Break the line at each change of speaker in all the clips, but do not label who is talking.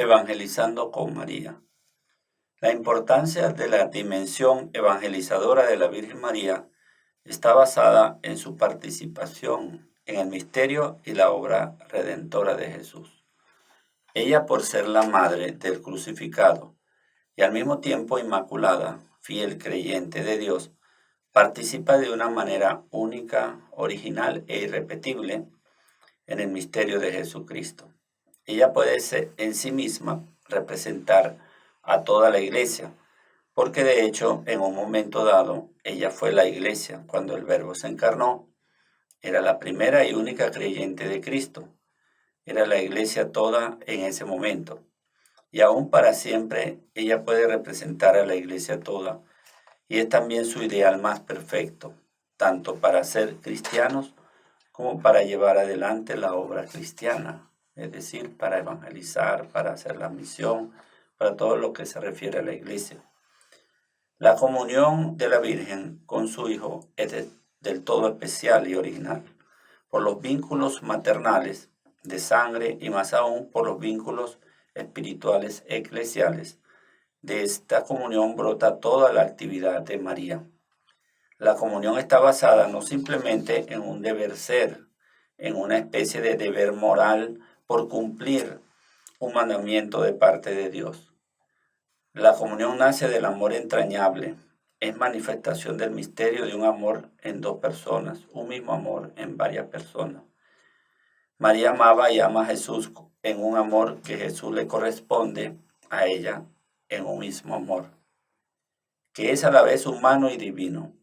Evangelizando con María. La importancia de la dimensión evangelizadora de la Virgen María está basada en su participación en el misterio y la obra redentora de Jesús. Ella, por ser la madre del crucificado y al mismo tiempo inmaculada, fiel creyente de Dios, participa de una manera única, original e irrepetible en el misterio de Jesucristo. Ella puede ser en sí misma representar a toda la iglesia, porque de hecho en un momento dado ella fue la iglesia cuando el Verbo se encarnó, era la primera y única creyente de Cristo, era la iglesia toda en ese momento, y aún para siempre ella puede representar a la iglesia toda, y es también su ideal más perfecto, tanto para ser cristianos como para llevar adelante la obra cristiana, es decir, para evangelizar, para hacer la misión, para todo lo que se refiere a la iglesia. La comunión de la Virgen con su Hijo es del todo especial y original, por los vínculos maternales de sangre y más aún por los vínculos espirituales eclesiales. De esta comunión brota toda la actividad de María. La comunión está basada no simplemente en un deber ser, en una especie de deber moral por cumplir un mandamiento de parte de Dios. La comunión nace del amor entrañable, es manifestación del misterio de un amor en dos personas, un mismo amor en varias personas. María amaba y ama a Jesús en un amor que Jesús le corresponde a ella en un mismo amor, que es a la vez humano y divino.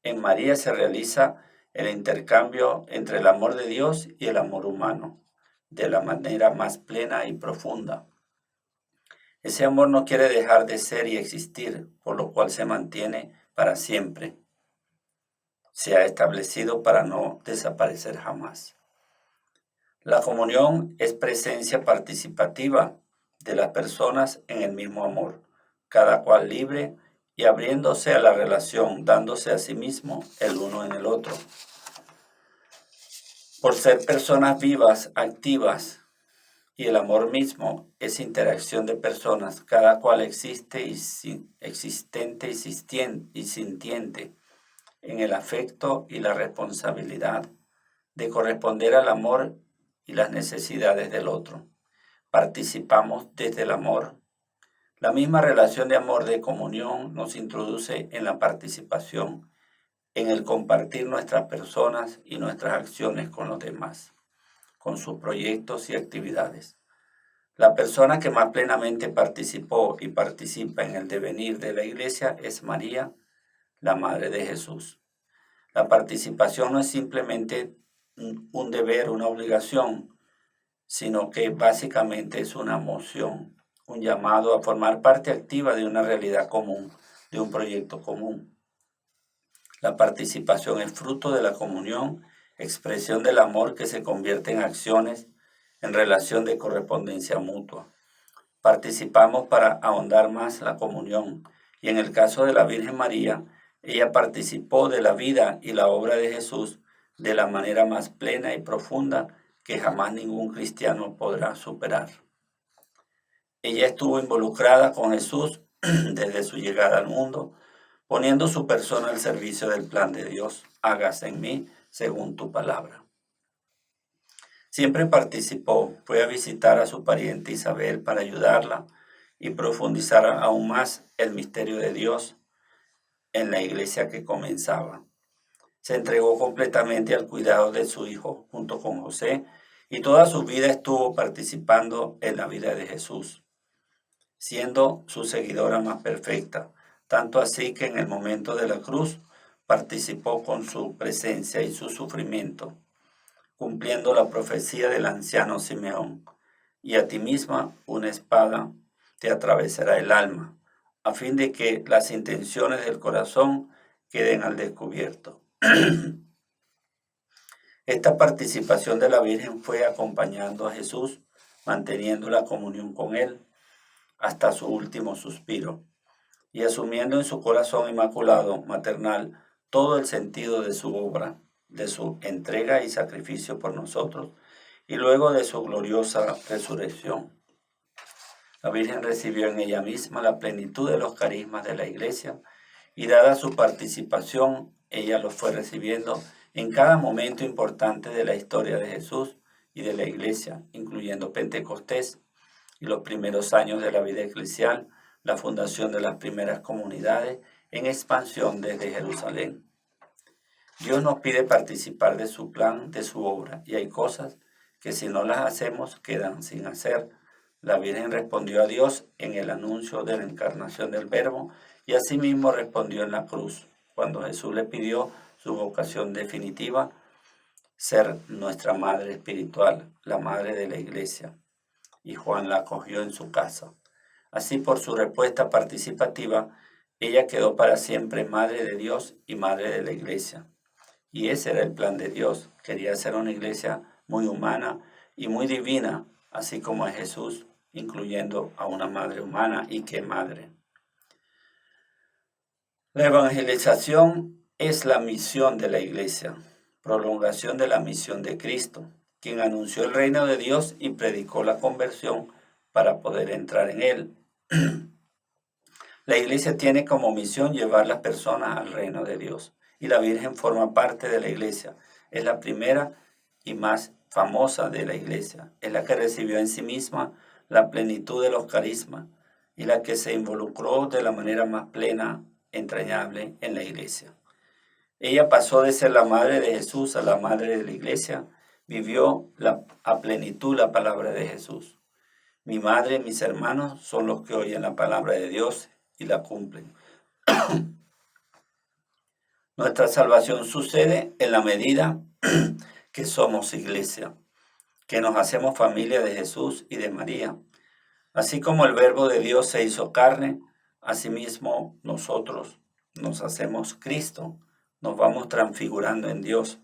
En María se realiza el intercambio entre el amor de Dios y el amor humano, de la manera más plena y profunda. Ese amor no quiere dejar de ser y existir, por lo cual se mantiene para siempre. Se ha establecido para no desaparecer jamás. La comunión es presencia participativa de las personas en el mismo amor, cada cual libre y abriéndose a la relación, dándose a sí mismo el uno en el otro. Por ser personas vivas, activas, y el amor mismo es interacción de personas, cada cual existente y sintiente en el afecto y la responsabilidad de corresponder al amor y las necesidades del otro. Participamos desde el amor. La misma relación de amor de comunión nos introduce en la participación, en el compartir nuestras personas y nuestras acciones con los demás, con sus proyectos y actividades. La persona que más plenamente participó y participa en el devenir de la iglesia es María, la Madre de Jesús. La participación no es simplemente un deber, una obligación, sino que básicamente es una moción, un llamado a formar parte activa de una realidad común, de un proyecto común. La participación es fruto de la comunión, expresión del amor que se convierte en acciones en relación de correspondencia mutua. Participamos para ahondar más la comunión y en el caso de la Virgen María, ella participó de la vida y la obra de Jesús de la manera más plena y profunda que jamás ningún cristiano podrá superar. Ella estuvo involucrada con Jesús desde su llegada al mundo, poniendo su persona al servicio del plan de Dios. Hágase en mí según tu palabra. Siempre participó, fue a visitar a su pariente Isabel para ayudarla y profundizar aún más el misterio de Dios en la iglesia que comenzaba. Se entregó completamente al cuidado de su hijo junto con José y toda su vida estuvo participando en la vida de Jesús, siendo su seguidora más perfecta, tanto así que en el momento de la cruz participó con su presencia y su sufrimiento, cumpliendo la profecía del anciano Simeón, y a ti misma una espada te atravesará el alma, a fin de que las intenciones del corazón queden al descubierto. Esta participación de la Virgen fue acompañando a Jesús, manteniendo la comunión con él hasta su último suspiro, y asumiendo en su corazón inmaculado maternal todo el sentido de su obra, de su entrega y sacrificio por nosotros, y luego de su gloriosa resurrección. La Virgen recibió en ella misma la plenitud de los carismas de la Iglesia y dada su participación, ella los fue recibiendo en cada momento importante de la historia de Jesús y de la Iglesia, incluyendo Pentecostés y los primeros años de la vida eclesial, la fundación de las primeras comunidades en expansión desde Jerusalén. Dios nos pide participar de su plan, de su obra, y hay cosas que si no las hacemos quedan sin hacer. La Virgen respondió a Dios en el anuncio de la encarnación del Verbo y asimismo respondió en la cruz, cuando Jesús le pidió su vocación definitiva, ser nuestra madre espiritual, la madre de la Iglesia, y Juan la acogió en su casa. Así, por su respuesta participativa, ella quedó para siempre madre de Dios y madre de la Iglesia. Y ese era el plan de Dios. Quería ser una iglesia muy humana y muy divina, así como es Jesús, incluyendo a una madre humana. ¿Y qué madre? La evangelización es la misión de la iglesia, prolongación de la misión de Cristo, quien anunció el reino de Dios y predicó la conversión para poder entrar en él. La iglesia tiene como misión llevar las personas al reino de Dios. Y la Virgen forma parte de la iglesia. Es la primera y más famosa de la iglesia. Es la que recibió en sí misma la plenitud de los carismas y la que se involucró de la manera más plena, entrañable en la iglesia. Ella pasó de ser la madre de Jesús a la madre de la iglesia. Vivió a plenitud la palabra de Jesús. Mi madre y mis hermanos son los que oyen la palabra de Dios y la cumplen. Nuestra salvación sucede en la medida que somos iglesia, que nos hacemos familia de Jesús y de María. Así como el Verbo de Dios se hizo carne, asimismo nosotros nos hacemos Cristo, nos vamos transfigurando en Dios.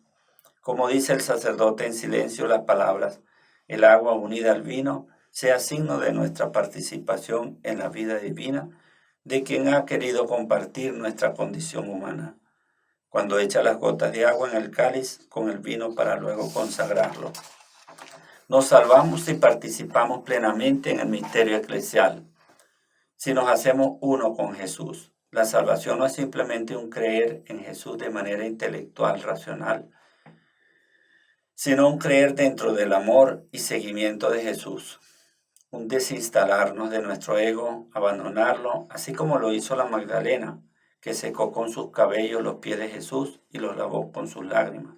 Como dice el sacerdote en silencio las palabras, el agua unida al vino sea signo de nuestra participación en la vida divina de quien ha querido compartir nuestra condición humana, cuando echa las gotas de agua en el cáliz con el vino para luego consagrarlo. Nos salvamos y participamos plenamente en el misterio eclesial, si nos hacemos uno con Jesús. La salvación no es simplemente un creer en Jesús de manera intelectual, racional, sino un creer dentro del amor y seguimiento de Jesús. Un desinstalarnos de nuestro ego, abandonarlo, así como lo hizo la Magdalena, que secó con sus cabellos los pies de Jesús y los lavó con sus lágrimas,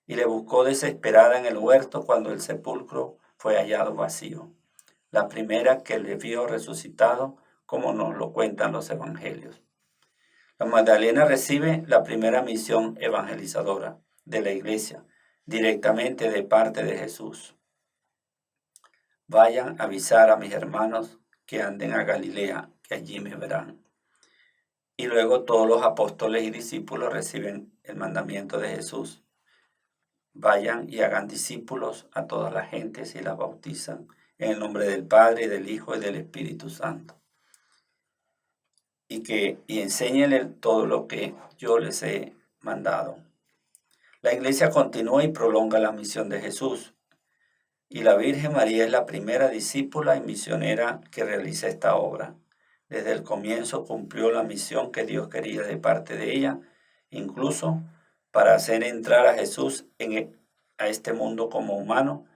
y le buscó desesperada en el huerto cuando el sepulcro fue hallado vacío, la primera que le vio resucitado, como nos lo cuentan los evangelios. La Magdalena recibe la primera misión evangelizadora de la iglesia, directamente de parte de Jesús. Vayan a avisar a mis hermanos que anden a Galilea, que allí me verán. Y luego todos los apóstoles y discípulos reciben el mandamiento de Jesús. Vayan y hagan discípulos a todas las gentes y las bautizan en el nombre del Padre, y del Hijo y del Espíritu Santo. Y enséñenle todo lo que yo les he mandado. La iglesia continúa y prolonga la misión de Jesús. Y la Virgen María es la primera discípula y misionera que realiza esta obra. Desde el comienzo cumplió la misión que Dios quería de parte de ella, incluso para hacer entrar a Jesús a este mundo como humano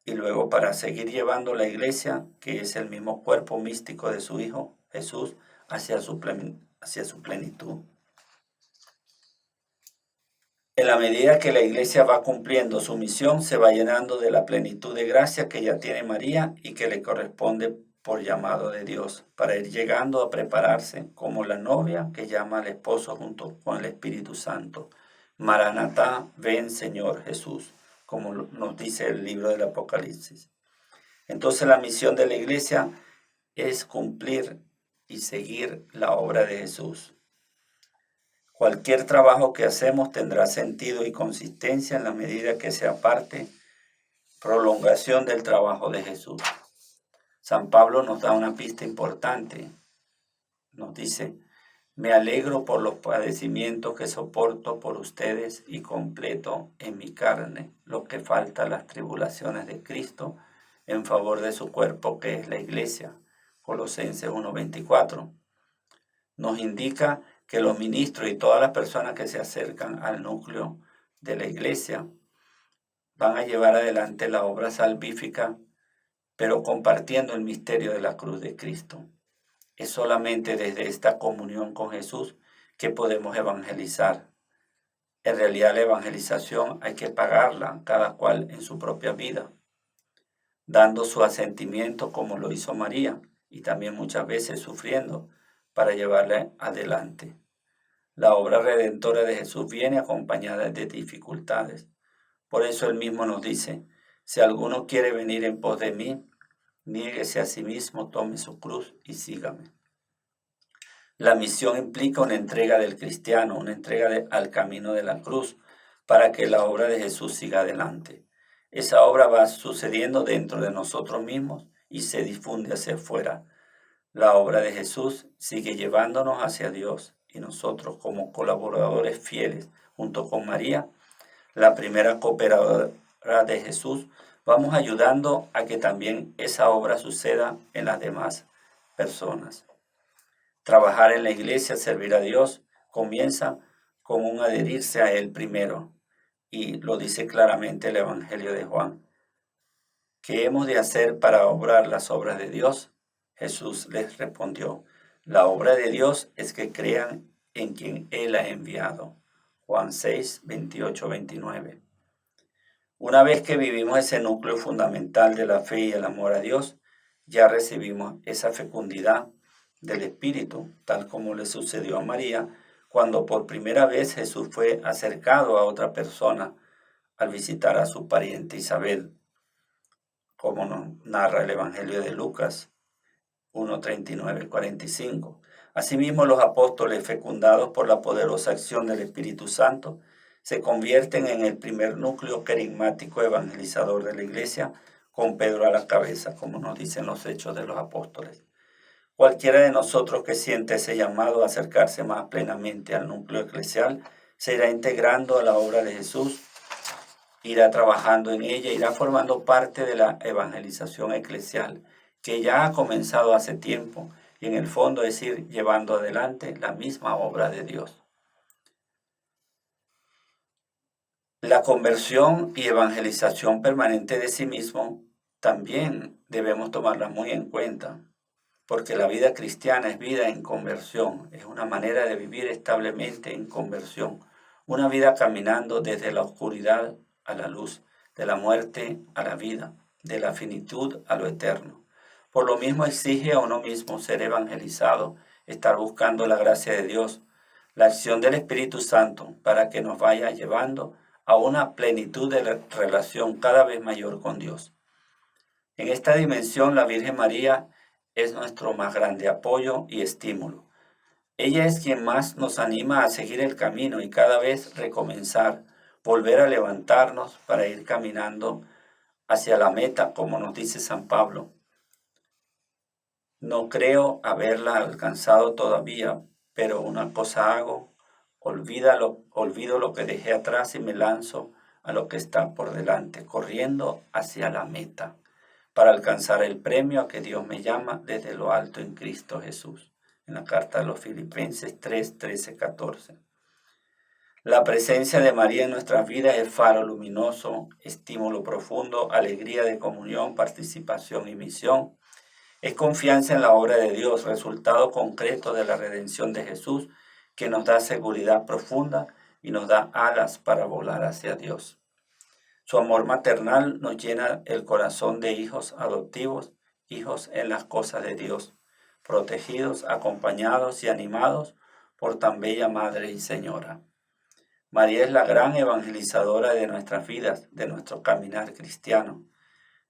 y luego para seguir llevando la iglesia, que es el mismo cuerpo místico de su Hijo Jesús, hacia su plenitud. En la medida que la iglesia va cumpliendo su misión, se va llenando de la plenitud de gracia que ya tiene María y que le corresponde por llamado de Dios, para ir llegando a prepararse como la novia que llama al esposo junto con el Espíritu Santo. Maranatá, ven Señor Jesús, como nos dice el libro del Apocalipsis. Entonces la misión de la iglesia es cumplir y seguir la obra de Jesús. Cualquier trabajo que hacemos tendrá sentido y consistencia en la medida que sea prolongación del trabajo de Jesús. San Pablo nos da una pista importante. Nos dice, me alegro por los padecimientos que soporto por ustedes y completo en mi carne lo que falta a las tribulaciones de Cristo en favor de su cuerpo que es la iglesia, Colosenses 1:24. Nos indica que los ministros y todas las personas que se acercan al núcleo de la iglesia van a llevar adelante la obra salvífica, pero compartiendo el misterio de la cruz de Cristo. Es solamente desde esta comunión con Jesús que podemos evangelizar. En realidad la evangelización hay que pagarla cada cual en su propia vida, dando su asentimiento como lo hizo María y también muchas veces sufriendo para llevarla adelante. La obra redentora de Jesús viene acompañada de dificultades. Por eso él mismo nos dice, si alguno quiere venir en pos de mí, niéguese a sí mismo, tome su cruz y sígame. La misión implica una entrega del cristiano, una entrega al camino de la cruz, para que la obra de Jesús siga adelante. Esa obra va sucediendo dentro de nosotros mismos y se difunde hacia afuera. La obra de Jesús sigue llevándonos hacia Dios y nosotros como colaboradores fieles, junto con María, la primera cooperadora de Jesús, vamos ayudando a que también esa obra suceda en las demás personas. Trabajar en la iglesia, servir a Dios, comienza con un adherirse a Él primero. Y lo dice claramente el Evangelio de Juan. ¿Qué hemos de hacer para obrar las obras de Dios? Jesús les respondió, la obra de Dios es que crean en quien Él ha enviado. Juan 6, 28, 29. Una vez que vivimos ese núcleo fundamental de la fe y el amor a Dios, ya recibimos esa fecundidad del Espíritu, tal como le sucedió a María, cuando por primera vez Jesús fue acercado a otra persona al visitar a su pariente Isabel, como nos narra el Evangelio de Lucas 1:39-45. Asimismo, los apóstoles, fecundados por la poderosa acción del Espíritu Santo, se convierten en el primer núcleo carismático evangelizador de la iglesia, con Pedro a la cabeza, como nos dicen los Hechos de los Apóstoles. Cualquiera de nosotros que siente ese llamado a acercarse más plenamente al núcleo eclesial se irá integrando a la obra de Jesús, irá trabajando en ella, irá formando parte de la evangelización eclesial, que ya ha comenzado hace tiempo, y en el fondo es ir llevando adelante la misma obra de Dios. La conversión y evangelización permanente de sí mismo también debemos tomarla muy en cuenta, porque la vida cristiana es vida en conversión, es una manera de vivir establemente en conversión, una vida caminando desde la oscuridad a la luz, de la muerte a la vida, de la finitud a lo eterno. Por lo mismo exige a uno mismo ser evangelizado, estar buscando la gracia de Dios, la acción del Espíritu Santo para que nos vaya llevando a una plenitud de relación cada vez mayor con Dios. En esta dimensión, la Virgen María es nuestro más grande apoyo y estímulo. Ella es quien más nos anima a seguir el camino y cada vez recomenzar, volver a levantarnos para ir caminando hacia la meta, como nos dice San Pablo. No creo haberla alcanzado todavía, pero una cosa hago, olvido lo que dejé atrás y me lanzo a lo que está por delante, corriendo hacia la meta, para alcanzar el premio a que Dios me llama desde lo alto en Cristo Jesús. En la carta de los Filipenses 3, 13, 14. La presencia de María en nuestras vidas es faro luminoso, estímulo profundo, alegría de comunión, participación y misión. Es confianza en la obra de Dios, resultado concreto de la redención de Jesús, que nos da seguridad profunda y nos da alas para volar hacia Dios. Su amor maternal nos llena el corazón de hijos adoptivos, hijos en las cosas de Dios, protegidos, acompañados y animados por tan bella Madre y Señora. María es la gran evangelizadora de nuestras vidas, de nuestro caminar cristiano,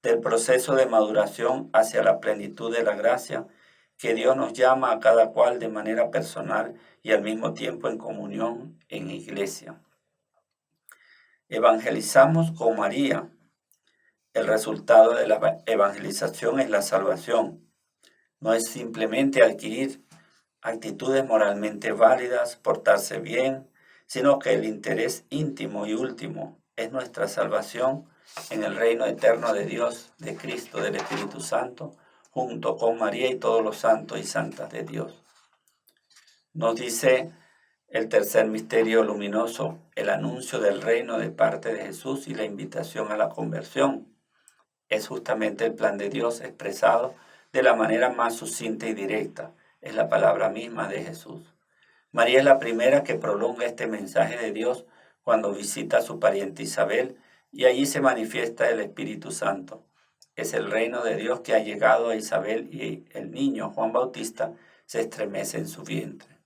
del proceso de maduración hacia la plenitud de la gracia que Dios nos llama a cada cual de manera personal y al mismo tiempo en comunión en iglesia. Evangelizamos con María. El resultado de la evangelización es la salvación. No es simplemente adquirir actitudes moralmente válidas, portarse bien, sino que el interés íntimo y último es nuestra salvación en el reino eterno de Dios, de Cristo, del Espíritu Santo, junto con María y todos los santos y santas de Dios. Nos dice el tercer misterio luminoso, el anuncio del reino de parte de Jesús y la invitación a la conversión. Es justamente el plan de Dios expresado de la manera más sucinta y directa. Es la palabra misma de Jesús. María es la primera que prolonga este mensaje de Dios cuando visita a su pariente Isabel y allí se manifiesta el Espíritu Santo. Es el reino de Dios que ha llegado a Isabel y el niño Juan Bautista se estremece en su vientre.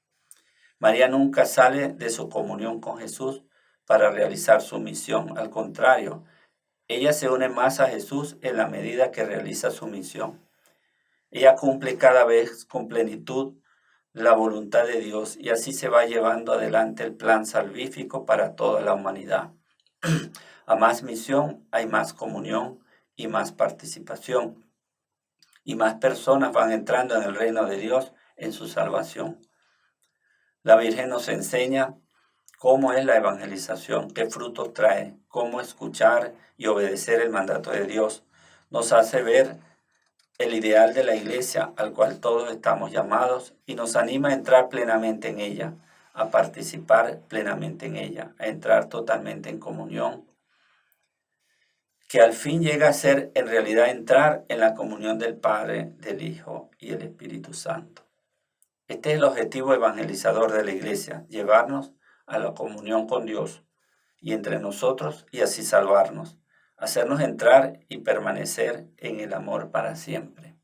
María nunca sale de su comunión con Jesús para realizar su misión. Al contrario, ella se une más a Jesús en la medida que realiza su misión. Ella cumple cada vez con plenitud la voluntad de Dios y así se va llevando adelante el plan salvífico para toda la humanidad. A más misión hay más comunión y más participación. Y más personas van entrando en el reino de Dios en su salvación. La Virgen nos enseña cómo es la evangelización, qué frutos trae, cómo escuchar y obedecer el mandato de Dios. Nos hace ver el ideal de la iglesia al cual todos estamos llamados y nos anima a entrar plenamente en ella, a participar plenamente en ella, a entrar totalmente en comunión, que al fin llega a ser en realidad entrar en la comunión del Padre, del Hijo y el Espíritu Santo. Este es el objetivo evangelizador de la iglesia, llevarnos a la comunión con Dios y entre nosotros y así salvarnos, hacernos entrar y permanecer en el amor para siempre.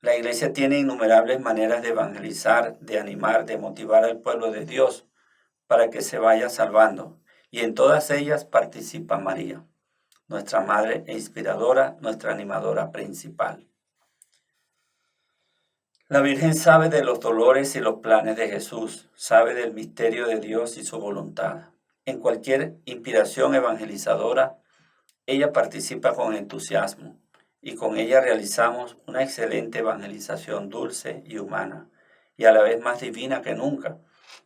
La iglesia tiene innumerables maneras de evangelizar, de animar, de motivar al pueblo de Dios para que se vaya salvando, y en todas ellas participa María, nuestra madre e inspiradora, nuestra animadora principal. La Virgen sabe de los dolores y los planes de Jesús, sabe del misterio de Dios y su voluntad. En cualquier inspiración evangelizadora, ella participa con entusiasmo y con ella realizamos una excelente evangelización dulce y humana y a la vez más divina que nunca,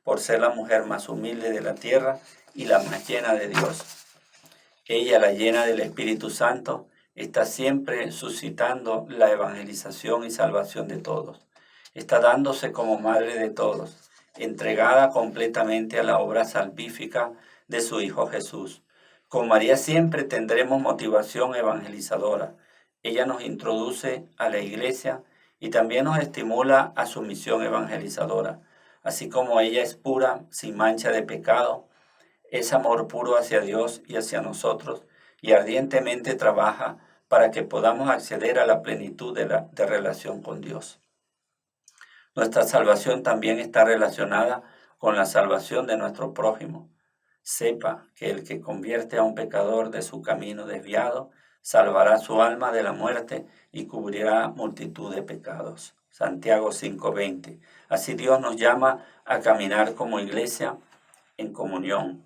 por ser la mujer más humilde de la tierra y la más llena de Dios. Ella, la llena del Espíritu Santo, está siempre suscitando la evangelización y salvación de todos. Está dándose como madre de todos, entregada completamente a la obra salvífica de su Hijo Jesús. Con María siempre tendremos motivación evangelizadora. Ella nos introduce a la iglesia y también nos estimula a su misión evangelizadora. Así como ella es pura, sin mancha de pecado, es amor puro hacia Dios y hacia nosotros y ardientemente trabaja para que podamos acceder a la plenitud de relación con Dios. Nuestra salvación también está relacionada con la salvación de nuestro prójimo. Sepa que el que convierte a un pecador de su camino desviado, salvará su alma de la muerte y cubrirá multitud de pecados. Santiago 5:20. Así Dios nos llama a caminar como iglesia en comunión.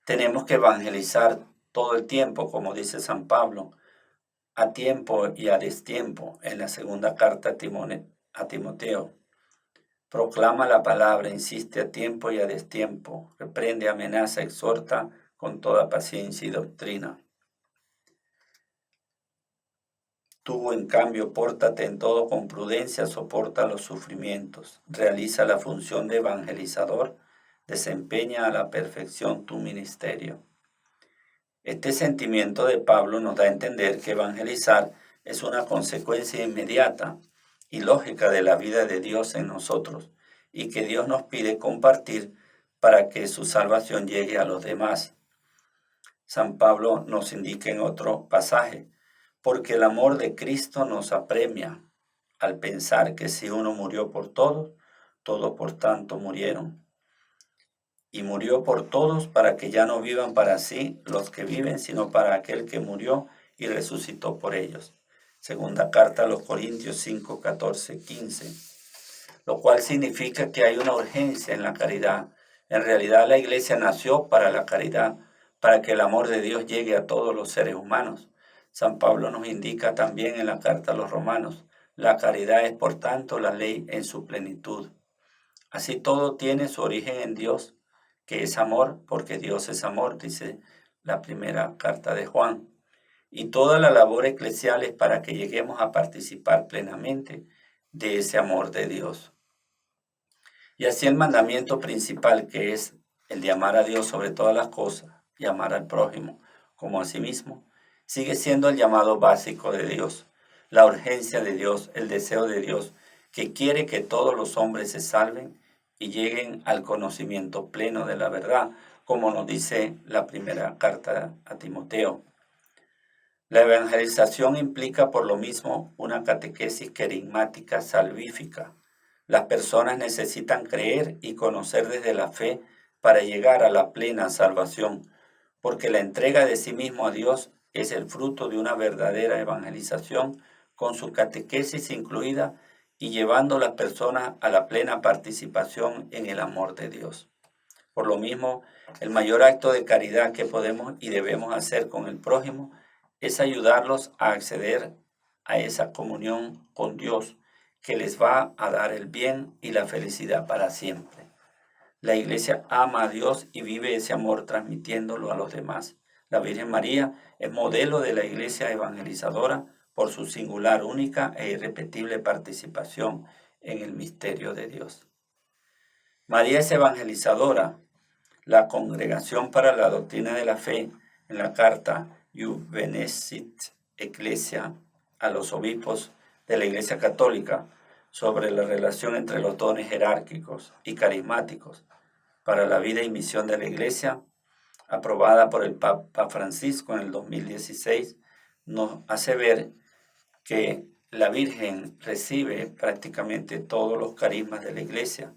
Tenemos que evangelizar todo el tiempo, como dice San Pablo, a tiempo y a destiempo, en la segunda carta a Timoteo. Proclama la palabra, insiste a tiempo y a destiempo, reprende, amenaza, exhorta con toda paciencia y doctrina. Tú, en cambio, pórtate en todo con prudencia, soporta los sufrimientos, realiza la función de evangelizador, desempeña a la perfección tu ministerio. Este sentimiento de Pablo nos da a entender que evangelizar es una consecuencia inmediata y lógica de la vida de Dios en nosotros y que Dios nos pide compartir para que su salvación llegue a los demás. San Pablo nos indica en otro pasaje, porque el amor de Cristo nos apremia al pensar que si uno murió por todos, todos por tanto murieron. Y murió por todos para que ya no vivan para sí los que viven, sino para aquel que murió y resucitó por ellos. Segunda carta a los Corintios 5, 14, 15. Lo cual significa que hay una urgencia en la caridad. En realidad la iglesia nació para la caridad, para que el amor de Dios llegue a todos los seres humanos. San Pablo nos indica también en la carta a los Romanos, la caridad es por tanto la ley en su plenitud. Así todo tiene su origen en Dios, que es amor, porque Dios es amor, dice la primera carta de Juan. y toda la labor eclesial es para que lleguemos a participar plenamente de ese amor de Dios. Y así el mandamiento principal, que es el de amar a Dios sobre todas las cosas y amar al prójimo como a sí mismo, sigue siendo el llamado básico de Dios, la urgencia de Dios, el deseo de Dios, que quiere que todos los hombres se salven y lleguen al conocimiento pleno de la verdad, como nos dice la primera carta a Timoteo. La evangelización implica por lo mismo una catequesis querigmática salvífica. Las personas necesitan creer y conocer desde la fe para llegar a la plena salvación, porque la entrega de sí mismo a Dios es el fruto de una verdadera evangelización con su catequesis incluida y llevando a las personas a la plena participación en el amor de Dios. Por lo mismo, el mayor acto de caridad que podemos y debemos hacer con el prójimo es ayudarlos a acceder a esa comunión con Dios que les va a dar el bien y la felicidad para siempre. La Iglesia ama a Dios y vive ese amor transmitiéndolo a los demás. La Virgen María es modelo de la Iglesia evangelizadora por su singular, única e irrepetible participación en el misterio de Dios. María es evangelizadora. La Congregación para la Doctrina de la Fe, en la carta Juvenesit Ecclesia a los obispos de la Iglesia Católica sobre la relación entre los dones jerárquicos y carismáticos para la vida y misión de la Iglesia, aprobada por el Papa Francisco en el 2016, nos hace ver que la Virgen recibe prácticamente todos los carismas de la Iglesia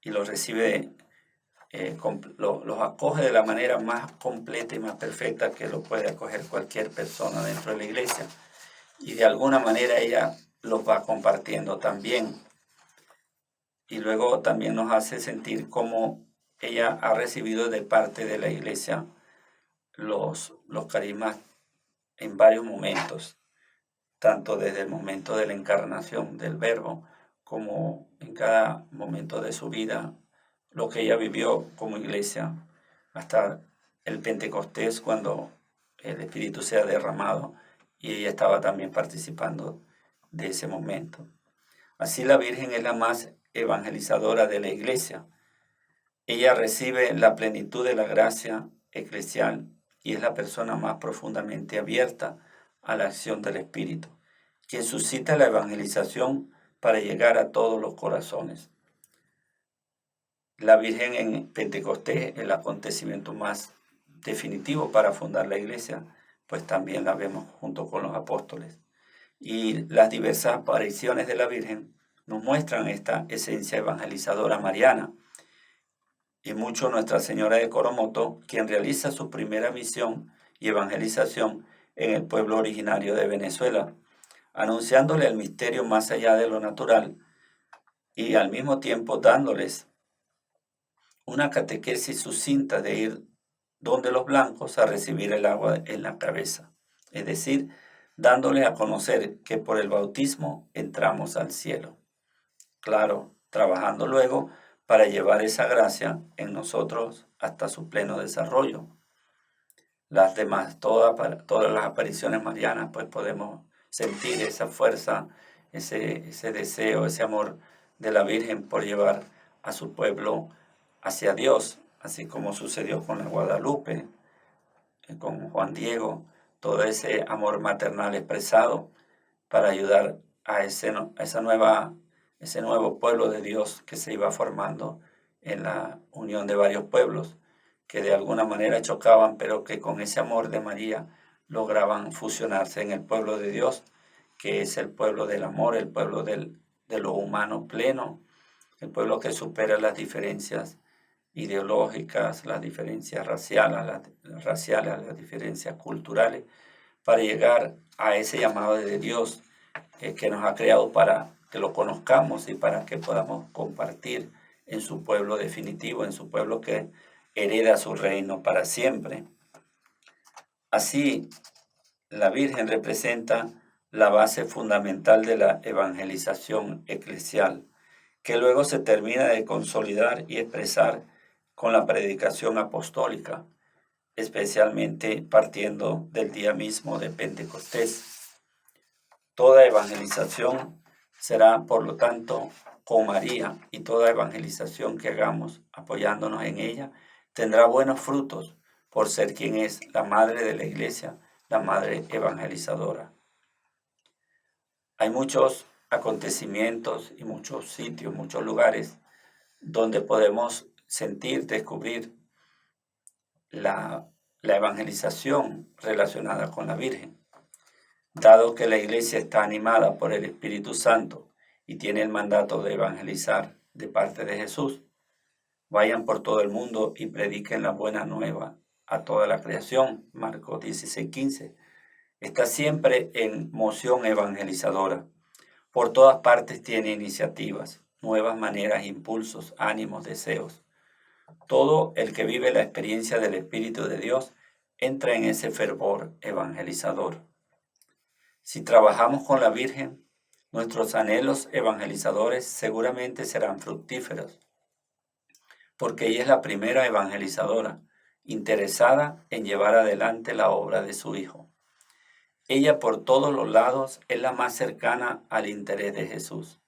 y los recibe los acoge de la manera más completa y más perfecta que lo puede acoger cualquier persona dentro de la iglesia. Y de alguna manera ella los va compartiendo también. Y luego también nos hace sentir cómo ella ha recibido de parte de la iglesia los carismas en varios momentos, tanto desde el momento de la encarnación del Verbo como en cada momento de su vida, lo que ella vivió como iglesia, hasta el Pentecostés, cuando el Espíritu se ha derramado y ella estaba también participando de ese momento. Así la Virgen es la más evangelizadora de la iglesia. Ella recibe la plenitud de la gracia eclesial y es la persona más profundamente abierta a la acción del Espíritu, quien suscita la evangelización para llegar a todos los corazones. La Virgen en Pentecostés, el acontecimiento más definitivo para fundar la iglesia, pues también la vemos junto con los apóstoles. Y las diversas apariciones de la Virgen nos muestran esta esencia evangelizadora mariana. Y mucho Nuestra Señora de Coromoto, quien realiza su primera misión y evangelización en el pueblo originario de Venezuela, anunciándole el misterio más allá de lo natural y al mismo tiempo dándoles una catequesis sucinta de ir donde los blancos a recibir el agua en la cabeza, es decir, dándoles a conocer que por el bautismo entramos al cielo. Claro, trabajando luego para llevar esa gracia en nosotros hasta su pleno desarrollo. Las demás, todas las apariciones marianas, pues podemos sentir esa fuerza, ese deseo, ese amor de la Virgen por llevar a su pueblo hacia Dios, así como sucedió con la Guadalupe, con Juan Diego, todo ese amor maternal expresado para ayudar a ese nuevo pueblo de Dios que se iba formando en la unión de varios pueblos que de alguna manera chocaban, pero que con ese amor de María lograban fusionarse en el pueblo de Dios, que es el pueblo del amor, el pueblo de lo humano pleno, el pueblo que supera las diferencias ideológicas, las diferencias raciales, las diferencias culturales, para llegar a ese llamado de Dios que nos ha creado para que lo conozcamos y para que podamos compartir en su pueblo definitivo, en su pueblo que hereda su reino para siempre. Así, la Virgen representa la base fundamental de la evangelización eclesial, que luego se termina de consolidar y expresar con la predicación apostólica, especialmente partiendo del día mismo de Pentecostés. Toda evangelización será, por lo tanto, con María, y toda evangelización que hagamos apoyándonos en ella tendrá buenos frutos por ser quien es la madre de la iglesia, la madre evangelizadora. Hay muchos acontecimientos y muchos sitios, muchos lugares donde podemos sentir, descubrir la evangelización relacionada con la Virgen. Dado que la iglesia está animada por el Espíritu Santo y tiene el mandato de evangelizar de parte de Jesús, vayan por todo el mundo y prediquen la buena nueva a toda la creación. Marcos 16:15. Está siempre en moción evangelizadora. Por todas partes tiene iniciativas, nuevas maneras, impulsos, ánimos, deseos. Todo el que vive la experiencia del Espíritu de Dios entra en ese fervor evangelizador. Si trabajamos con la Virgen, nuestros anhelos evangelizadores seguramente serán fructíferos, porque ella es la primera evangelizadora, interesada en llevar adelante la obra de su Hijo. Ella por todos los lados es la más cercana al interés de Jesús,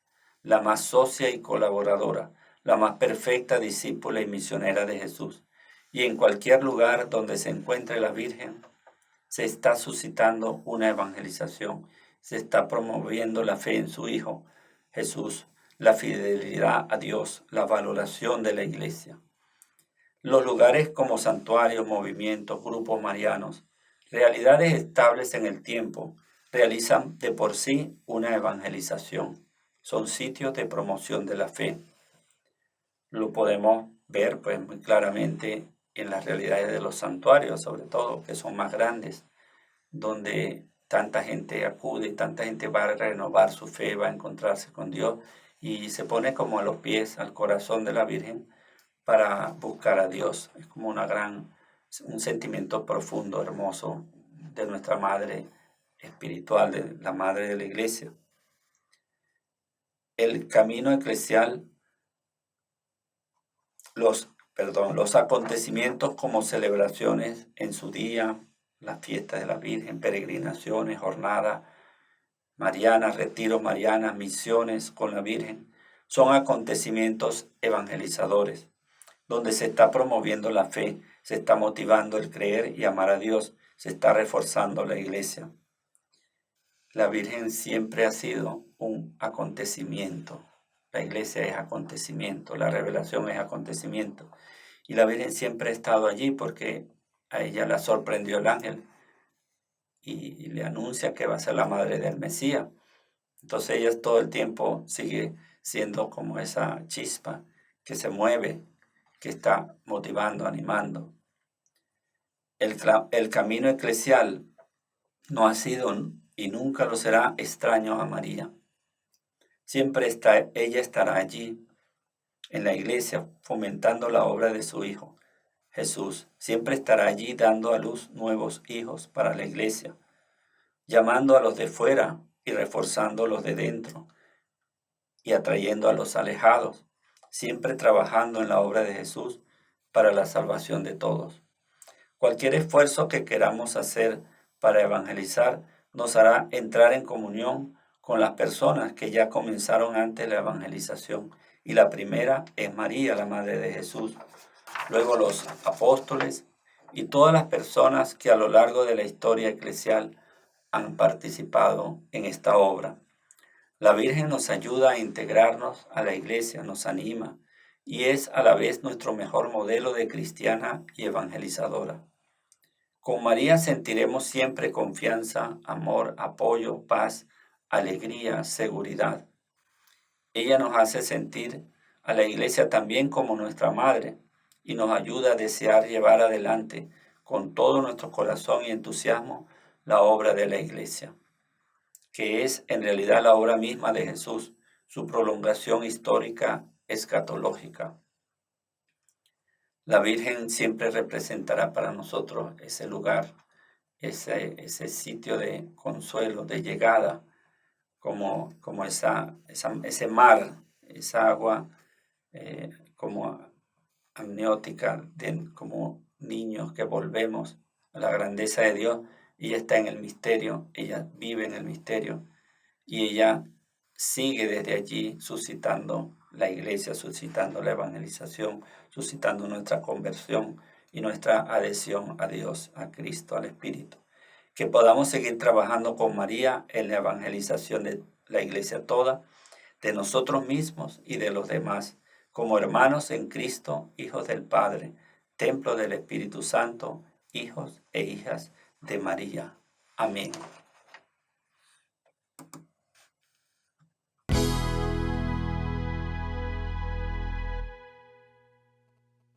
la más socia y colaboradora, la más perfecta discípula y misionera de Jesús. Y en cualquier lugar donde se encuentre la Virgen, se está suscitando una evangelización, se está promoviendo la fe en su Hijo, Jesús, la fidelidad a Dios, la valoración de la iglesia. Los lugares como santuarios, movimientos, grupos marianos, realidades estables en el tiempo, realizan de por sí una evangelización. Son sitios de promoción de la fe. Lo podemos ver pues muy claramente en las realidades de los santuarios, sobre todo, que son más grandes, donde tanta gente acude, tanta gente va a renovar su fe, va a encontrarse con Dios y se pone como a los pies, al corazón de la Virgen para buscar a Dios. Es como un sentimiento profundo, hermoso de nuestra madre espiritual, de la madre de la iglesia. El camino eclesial, los acontecimientos como celebraciones en su día, las fiestas de la Virgen, peregrinaciones, jornadas marianas, retiros marianas, misiones con la Virgen, son acontecimientos evangelizadores, donde se está promoviendo la fe, se está motivando el creer y amar a Dios, se está reforzando la iglesia. La Virgen siempre ha sido un acontecimiento. La iglesia es acontecimiento, la revelación es acontecimiento. Y la Virgen siempre ha estado allí porque a ella la sorprendió el ángel y le anuncia que va a ser la madre del Mesías. Entonces ella todo el tiempo sigue siendo como esa chispa que se mueve, que está motivando, animando. El camino eclesial no ha sido y nunca lo será extraño a María. Siempre ella estará allí, en la iglesia, fomentando la obra de su Hijo, Jesús. Siempre estará allí dando a luz nuevos hijos para la iglesia, llamando a los de fuera y reforzando los de dentro, y atrayendo a los alejados, siempre trabajando en la obra de Jesús para la salvación de todos. Cualquier esfuerzo que queramos hacer para evangelizar nos hará entrar en comunión con las personas que ya comenzaron antes la evangelización. Y la primera es María, la Madre de Jesús. Luego los apóstoles y todas las personas que a lo largo de la historia eclesial han participado en esta obra. La Virgen nos ayuda a integrarnos a la iglesia, nos anima y es a la vez nuestro mejor modelo de cristiana y evangelizadora. Con María sentiremos siempre confianza, amor, apoyo, paz, alegría, seguridad. Ella nos hace sentir a la iglesia también como nuestra madre y nos ayuda a desear llevar adelante con todo nuestro corazón y entusiasmo la obra de la iglesia, que es en realidad la obra misma de Jesús, su prolongación histórica escatológica. La Virgen siempre representará para nosotros ese lugar, ese sitio de consuelo, de llegada, como ese mar, esa agua como amniótica, como niños que volvemos a la grandeza de Dios. Ella está en el misterio, ella vive en el misterio y ella sigue desde allí suscitando la iglesia, suscitando la evangelización, suscitando nuestra conversión y nuestra adhesión a Dios, a Cristo, al Espíritu. Que podamos seguir trabajando con María en la evangelización de la iglesia toda, de nosotros mismos y de los demás, como hermanos en Cristo, hijos del Padre, templo del Espíritu Santo, hijos e hijas de María. Amén.